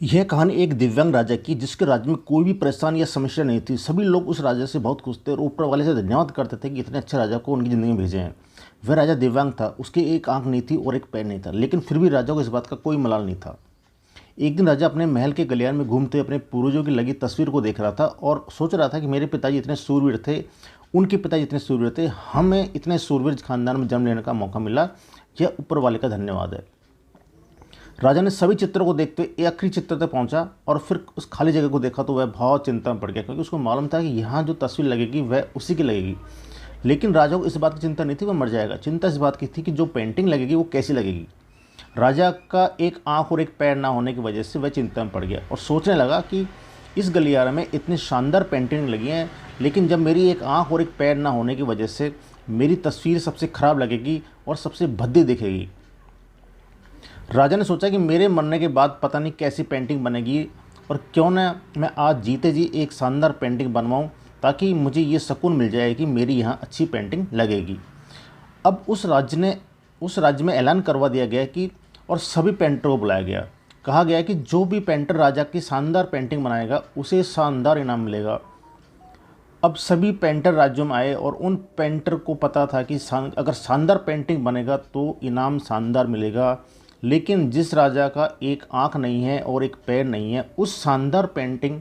यह कहानी एक दिव्यांग राजा की जिसके राज्य में कोई भी परेशानी या समस्या नहीं थी। सभी लोग उस राजा से बहुत खुश थे और ऊपर वाले से धन्यवाद करते थे कि इतने अच्छे राजा को उनकी ज़िंदगी में भेजे हैं। वह राजा दिव्यांग था, उसके एक आंख नहीं थी और एक पैर नहीं था, लेकिन फिर भी राजा को इस बात का कोई मलाल नहीं था। एक दिन राजा अपने महल के गलियारे में घूमते हुए अपने पूर्वजों की लगी तस्वीर को देख रहा था और सोच रहा था कि मेरे पिताजी इतने सूरवीर थे, उनके पिताजी इतने सूरवीर थे, हमें इतने सूरवीर खानदान में जन्म लेने का मौका मिला। यह ऊपर वाले का धन्यवाद है। राजा ने सभी चित्रों को देखते हुए आखिरी चित्र तक पहुंचा और फिर उस खाली जगह को देखा तो वह बहुत चिंता में पड़ गया, क्योंकि उसको मालूम था कि यहाँ जो तस्वीर लगेगी वह उसी की लगेगी। लेकिन राजा को इस बात की चिंता नहीं थी वह मर जाएगा, चिंता इस बात की थी कि जो पेंटिंग लगेगी वो कैसी लगेगी। राजा का एक आंख और एक पैर ना होने की वजह से वह चिंता में पड़ गया और सोचने लगा कि इस गलियारे में इतनी शानदार पेंटिंग लगी हैं, लेकिन जब मेरी एक आंख और एक पैर ना होने की वजह से मेरी तस्वीर सबसे ख़राब लगेगी और सबसे भद्दी दिखेगी। राजा ने सोचा कि मेरे मरने के बाद पता नहीं कैसी पेंटिंग बनेगी और क्यों ना मैं आज जीते जी एक शानदार पेंटिंग बनवाऊं, ताकि मुझे ये सुकून मिल जाए कि मेरी यहाँ अच्छी पेंटिंग लगेगी। अब उस राज्य में ऐलान करवा दिया गया कि और सभी पेंटर को बुलाया गया। कहा गया कि जो भी पेंटर राजा की शानदार पेंटिंग बनाएगा उसे शानदार इनाम मिलेगा। अब सभी पेंटर राज्यों में आए और उन पेंटर को पता था कि अगर शानदार पेंटिंग बनेगा तो इनाम शानदार मिलेगा। लेकिन जिस राजा का एक आंख नहीं है और एक पैर नहीं है, उस शानदार पेंटिंग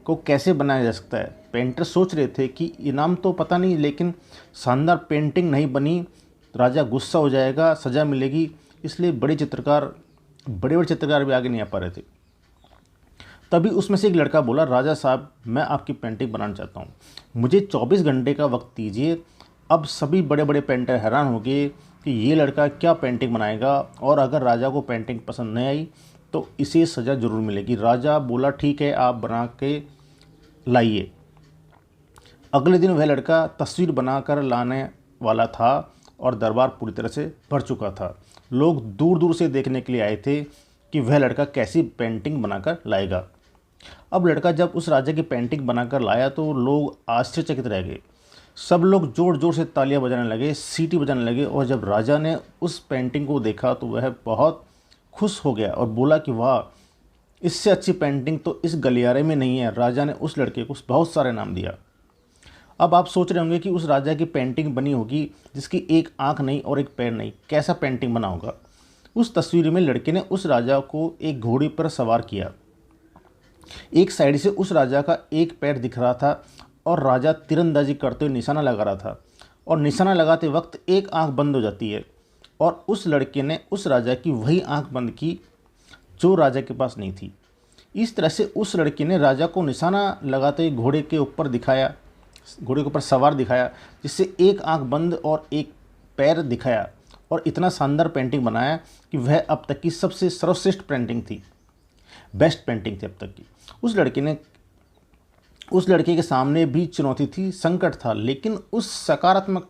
को कैसे बनाया जा सकता है। पेंटर सोच रहे थे कि इनाम तो पता नहीं, लेकिन शानदार पेंटिंग नहीं बनी, राजा गुस्सा हो जाएगा, सज़ा मिलेगी। इसलिए बड़े बड़े चित्रकार भी आगे नहीं आ पा रहे थे। तभी उसमें से एक लड़का बोला, राजा साहब मैं आपकी पेंटिंग बनाना चाहता हूँ, मुझे 24 घंटे का वक्त दीजिए। अब सभी बड़े बड़े पेंटर हैरान हो गए कि ये लड़का क्या पेंटिंग बनाएगा, और अगर राजा को पेंटिंग पसंद नहीं आई तो इसे सज़ा ज़रूर मिलेगी। राजा बोला ठीक है, आप बना के लाइए। अगले दिन वह लड़का तस्वीर बनाकर लाने वाला था और दरबार पूरी तरह से भर चुका था। लोग दूर दूर से देखने के लिए आए थे कि वह लड़का कैसी पेंटिंग बनाकर लाएगा। अब लड़का जब उस राजा की पेंटिंग बनाकर लाया तो लोग आश्चर्यचकित रह गए। सब लोग ज़ोर ज़ोर से तालियां बजाने लगे, सीटी बजाने लगे, और जब राजा ने उस पेंटिंग को देखा तो वह बहुत खुश हो गया और बोला कि वाह, इससे अच्छी पेंटिंग तो इस गलियारे में नहीं है। राजा ने उस लड़के को बहुत सारे नाम दिया। अब आप सोच रहे होंगे कि उस राजा की पेंटिंग बनी होगी जिसकी एक आंख नहीं और एक पैर नहीं, कैसा पेंटिंग बना होगा। उस तस्वीर में लड़के ने उस राजा को एक घोड़े पर सवार किया। एक साइड से उस राजा का एक पैर दिख रहा था और राजा तीरंदाजी करते हुए निशाना लगा रहा था, और निशाना लगाते वक्त एक आंख बंद हो जाती है, और उस लड़के ने उस राजा की वही आंख बंद की जो राजा के पास नहीं थी। इस तरह से उस लड़के ने राजा को निशाना लगाते हुए घोड़े के ऊपर सवार दिखाया, जिससे एक आंख बंद और एक पैर दिखाया, और इतना शानदार पेंटिंग बनाया कि वह अब तक की सबसे सर्वश्रेष्ठ पेंटिंग थी, बेस्ट पेंटिंग थी अब तक की। उस लड़के के सामने भी चुनौती थी, संकट था, लेकिन उस सकारात्मकता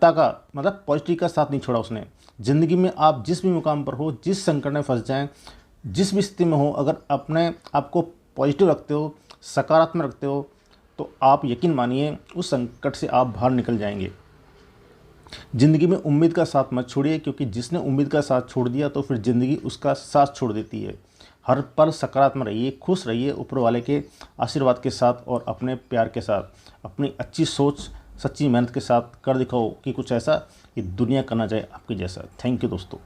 का मतलब पॉजिटिव का साथ नहीं छोड़ा उसने। ज़िंदगी में आप जिस भी मुकाम पर हो, जिस संकट में फंस जाएं, जिस भी स्थिति में हो, अगर अपने आप को पॉजिटिव रखते हो, सकारात्मक रखते हो, तो आप यकीन मानिए उस संकट से आप बाहर निकल जाएंगे। ज़िंदगी में उम्मीद का साथ मत छोड़िए, क्योंकि जिसने उम्मीद का साथ छोड़ दिया तो फिर ज़िंदगी उसका साथ छोड़ देती है। हर पल सकारात्मक रहिए, खुश रहिए, ऊपर वाले के आशीर्वाद के साथ और अपने प्यार के साथ, अपनी अच्छी सोच, सच्ची मेहनत के साथ कर दिखाओ कि कुछ ऐसा कि दुनिया करना चाहे आपके जैसा। थैंक यू दोस्तों।